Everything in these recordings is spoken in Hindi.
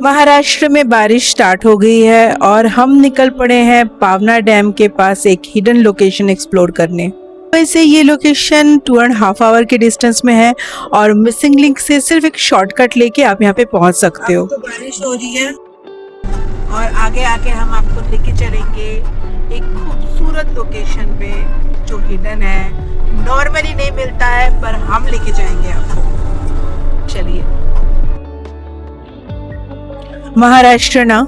महाराष्ट्र में बारिश स्टार्ट हो गई है और हम निकल पड़े हैं पावना डैम के पास एक हिडन लोकेशन एक्सप्लोर करने। वैसे ये लोकेशन 2.5 आवर के डिस्टेंस में है और मिसिंग लिंक से सिर्फ एक शॉर्टकट लेके आप यहाँ पे पहुँच सकते हो। तो बारिश हो रही है और आगे आके हम आपको लेके चलेंगे एक खूबसूरत लोकेशन पे जो हिडन है, नॉर्मली नहीं मिलता है पर हम लेके जाएंगे आपको। चलिए। महाराष्ट्र ना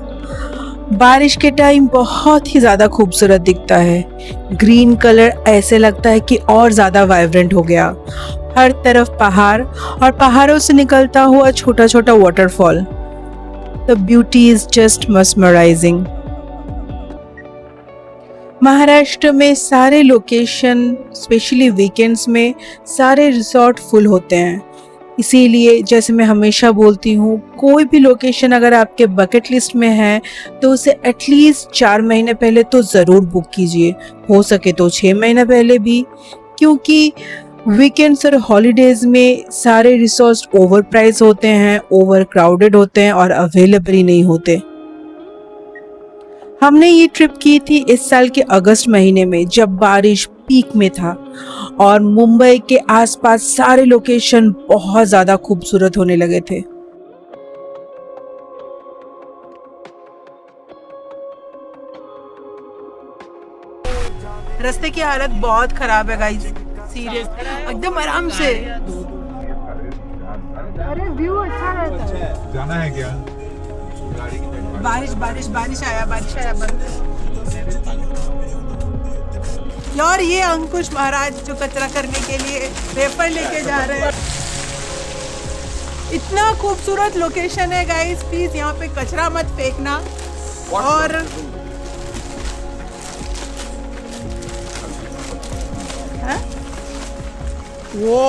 बारिश के टाइम बहुत ही ज़्यादा खूबसूरत दिखता है। ग्रीन कलर ऐसे लगता है कि और ज़्यादा वाइब्रेंट हो गया। हर तरफ पहाड़ और पहाड़ों से निकलता हुआ छोटा छोटा waterfall. The beauty is just mesmerizing। Maharashtra में सारे लोकेशन स्पेशली वीकेंड्स में सारे रिसोर्ट फुल होते हैं। इसीलिए जैसे मैं हमेशा बोलती हूँ, कोई भी लोकेशन अगर आपके बकेट लिस्ट में है तो उसे एटलीस्ट 4 महीने पहले तो ज़रूर बुक कीजिए, हो सके तो 6 महीने पहले भी, क्योंकि वीकेंड्स और हॉलीडेज़ में सारे रिसोर्ट्स ओवर प्राइस होते हैं, ओवर क्राउडेड होते हैं और अवेलेबल ही नहीं होते। हमने ये ट्रिप की थी इस साल के अगस्त महीने में जब बारिश पीक में था और मुंबई के आसपास सारे लोकेशन बहुत ज़्यादा खूबसूरत होने लगे थे। रास्ते की हालत बहुत खराब है गाइस, सीरियस, एकदम आराम से। अरे व्यू अच्छा रहता है। जाना है क्या? बारिश बारिश बारिश आया बंद। और ये अंकुश महाराज जो कचरा करने के लिए पेपर लेके जा रहे हैं। इतना खूबसूरत लोकेशन है गाइस, प्लीज यहाँ पे कचरा मत फेंकना। और वो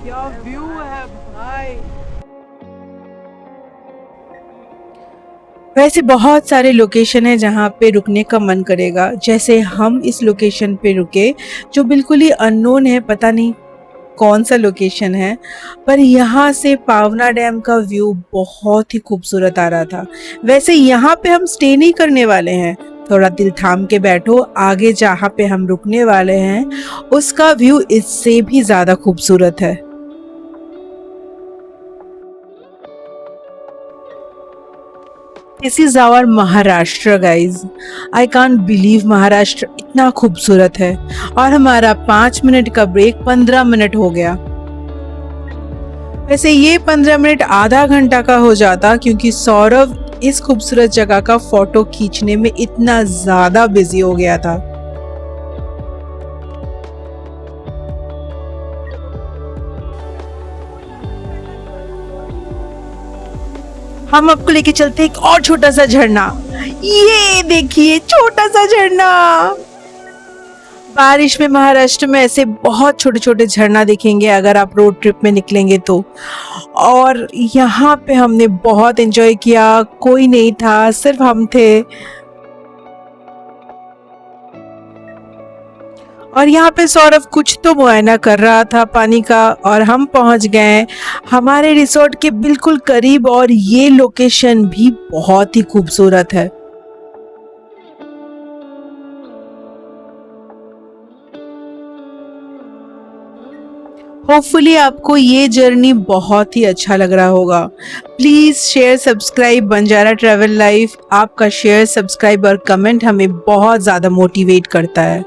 क्या व्यू है भाई। वैसे बहुत सारे लोकेशन है जहाँ पे रुकने का मन करेगा, जैसे हम इस लोकेशन पे रुके जो बिल्कुल ही अननोन है, पता नहीं कौन सा लोकेशन है, पर यहाँ से पावना डैम का व्यू बहुत ही खूबसूरत आ रहा था। वैसे यहाँ पे हम स्टे नहीं करने वाले हैं, थोड़ा दिल थाम के बैठो, आगे जहाँ पे हम रुकने वाले हैं उसका व्यू इससे भी ज़्यादा खूबसूरत है। This is our Maharashtra guys. I can't believe Maharashtra इतना खूबसूरत है। और हमारा 5 मिनट का ब्रेक 15 मिनट हो गया। वैसे ये 15 मिनट आधा घंटा का हो जाता क्योंकि सौरभ इस खूबसूरत जगह का फोटो खींचने में इतना ज्यादा बिजी हो गया था। हम आपको लेके चलते एक और छोटा सा झरना। ये देखिए छोटा सा झरना। बारिश में महाराष्ट्र में ऐसे बहुत छोटे छोटे झरना दिखेंगे अगर आप रोड ट्रिप में निकलेंगे तो। और यहाँ पे हमने बहुत एंजॉय किया, कोई नहीं था, सिर्फ हम थे। और यहाँ पे सौरभ कुछ तो मुआयना कर रहा था पानी का और हम पहुँच गए हमारे रिसोर्ट के बिल्कुल करीब और ये लोकेशन भी बहुत ही खूबसूरत है। होपफुली आपको ये जर्नी बहुत ही अच्छा लग रहा होगा। Please share subscribe Banjara travel life. आपका शेयर सब्सक्राइब और कमेंट हमें बहुत ज़्यादा मोटिवेट करता है।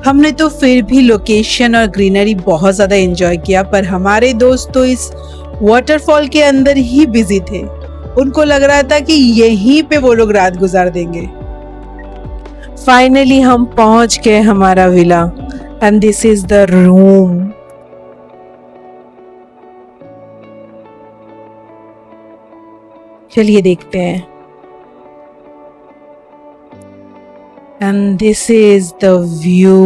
हमने तो फिर भी लोकेशन और ग्रीनरी बहुत ज़्यादा एंजॉय किया, पर हमारे दोस्त तो इस वाटरफॉल के अंदर ही बिजी थे। उनको लग रहा था कि यहीं पे वो लोग रात गुजार देंगे। फाइनली हम पहुंच गए हमारा villa and this is the room. चलिए देखते हैं। And this is the view.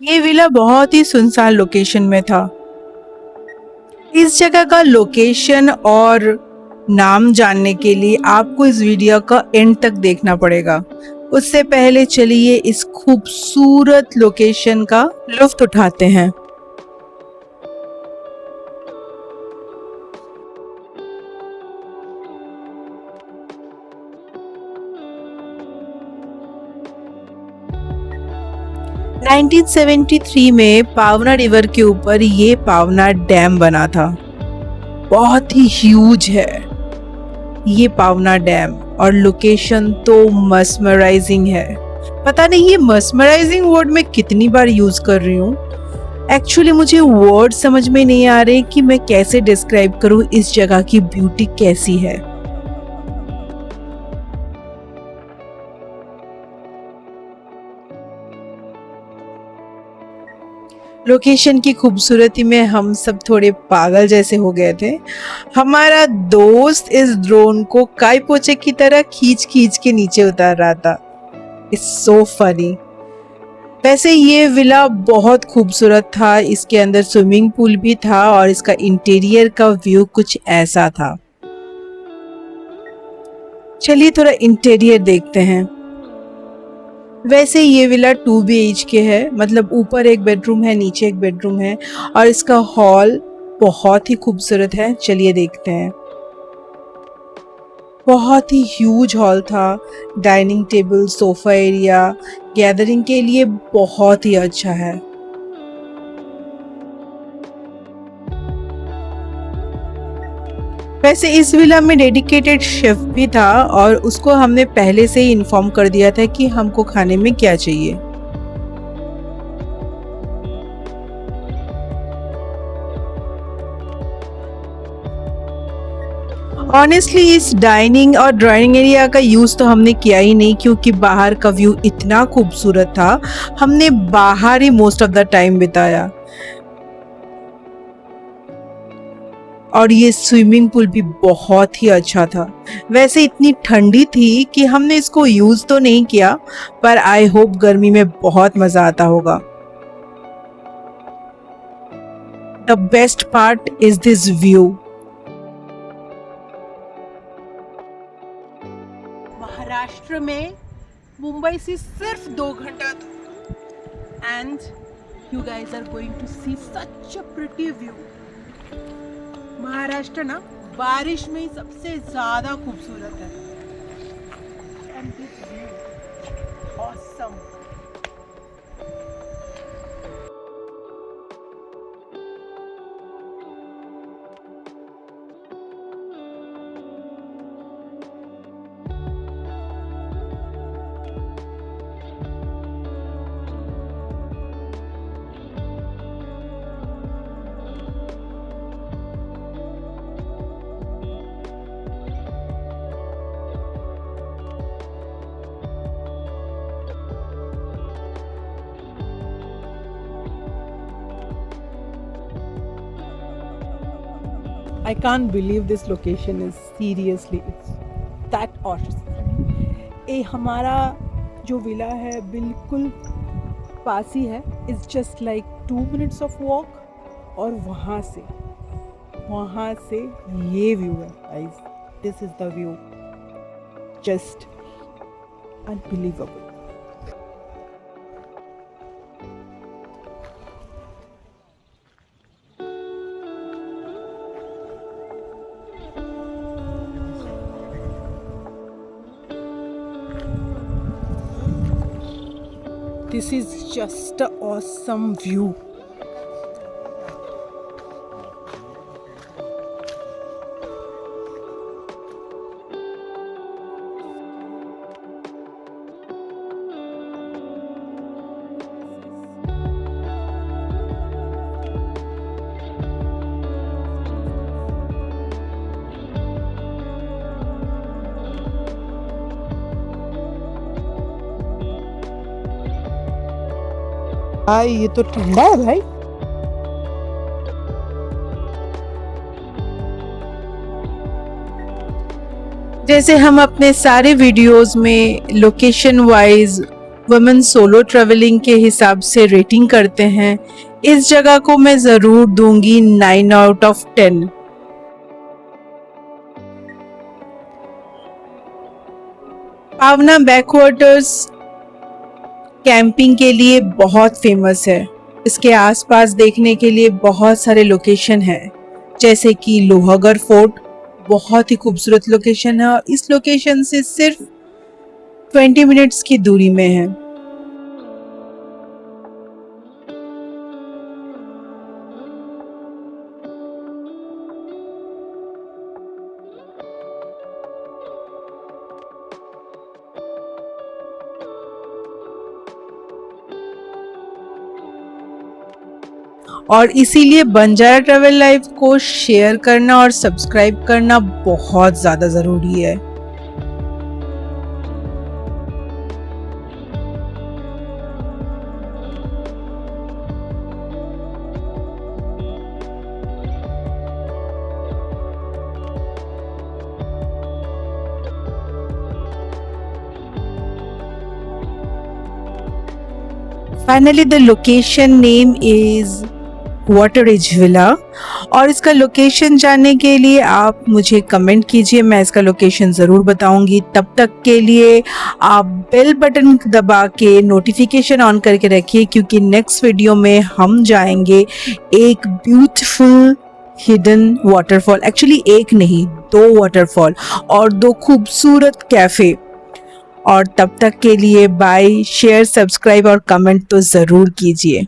ये विला बहुत ही सुनसान लोकेशन में था। इस जगह का लोकेशन और नाम जानने के लिए आपको इस वीडियो का एंड तक देखना पड़ेगा। उससे पहले चलिए इस खूबसूरत लोकेशन का लुत्फ उठाते हैं। नाइनटीन 1973 में पावना रिवर के ऊपर ये पावना डैम बना था। बहुत ही ह्यूज है ये पावना डैम और लोकेशन तो मस्मराइजिंग है। पता नहीं ये मस्मराइजिंग वर्ड मैं कितनी बार यूज कर रही हूँ। एक्चुअली मुझे वर्ड समझ में नहीं आ रहे कि मैं कैसे डिस्क्राइब करूँ इस जगह की ब्यूटी कैसी है। लोकेशन की खूबसूरती में हम सब थोड़े पागल जैसे हो गए थे। हमारा दोस्त इस ड्रोन को काई पोचे की तरह खींच खींच के नीचे उतार रहा था। It's so funny. वैसे ये विला बहुत खूबसूरत था। इसके अंदर स्विमिंग पूल भी था और इसका इंटीरियर का व्यू कुछ ऐसा था। चलिए थोड़ा इंटीरियर देखते हैं। वैसे ये विला 2 BHK है, मतलब ऊपर एक बेडरूम है, नीचे एक बेडरूम है और इसका हॉल बहुत ही खूबसूरत है। चलिए देखते हैं। बहुत ही ह्यूज हॉल था। Dining table, sofa area gathering के लिए बहुत ही अच्छा है। वैसे इस विला में डेडिकेटेड शेफ भी था और उसको हमने पहले से ही इन्फॉर्म कर दिया था कि हमको खाने में क्या चाहिए। ऑनेस्टली इस डाइनिंग और ड्राइंग एरिया का यूज तो हमने किया ही नहीं क्योंकि बाहर का व्यू इतना खूबसूरत था। हमने बाहर ही मोस्ट ऑफ द टाइम बिताया। और ये स्विमिंग पूल भी बहुत ही अच्छा था। वैसे इतनी ठंडी थी कि हमने इसको यूज तो नहीं किया, पर आई होप गर्मी में बहुत मजा आता होगा। The best part is this view. Maharashtra में मुंबई से सिर्फ 2 घंटा and you guys are going to see such a pretty view. Maharashtra ना बारिश में ही सबसे ज्यादा खूबसूरत है। And this view awesome. I can't believe this location is seriously, it's that awesome। ये हमारा जो विला है बिल्कुल पास ही है। It's just like 2 minutes of walk और वहाँ से ये व्यू है guys। This is the view, just unbelievable। This is just an awesome view। भाई ये तो ठंडा है भाई। जैसे हम अपने सारे वीडियोस में location wise women solo travelling के हिसाब से रेटिंग करते हैं, इस जगह को मैं ज़रूर दूंगी 9 आउट ऑफ 10। पावना बैकवाटर्स कैंपिंग के लिए बहुत फेमस है। इसके आसपास देखने के लिए बहुत सारे लोकेशन हैं, जैसे कि लोहागढ़ फोर्ट, बहुत ही खूबसूरत लोकेशन है और इस लोकेशन से सिर्फ 20 मिनट्स की दूरी में है। और इसीलिए बंजारा ट्रैवल लाइफ को शेयर करना और सब्सक्राइब करना बहुत ज़्यादा ज़रूरी है। Finally, the location name is water edge villa और इसका लोकेशन जानने के लिए आप मुझे कमेंट कीजिए, मैं इसका लोकेशन ज़रूर बताऊंगी। तब तक के लिए आप बेल बटन दबा के नोटिफिकेशन ऑन करके रखिए, क्योंकि नेक्स्ट वीडियो में हम जाएंगे एक ब्यूटीफुल हिडन वाटरफॉल, एक्चुअली एक नहीं 2 वाटरफॉल और 2 खूबसूरत कैफ़े। और तब तक के लिए बाय, शेयर, सब्सक्राइब और कमेंट तो ज़रूर कीजिए।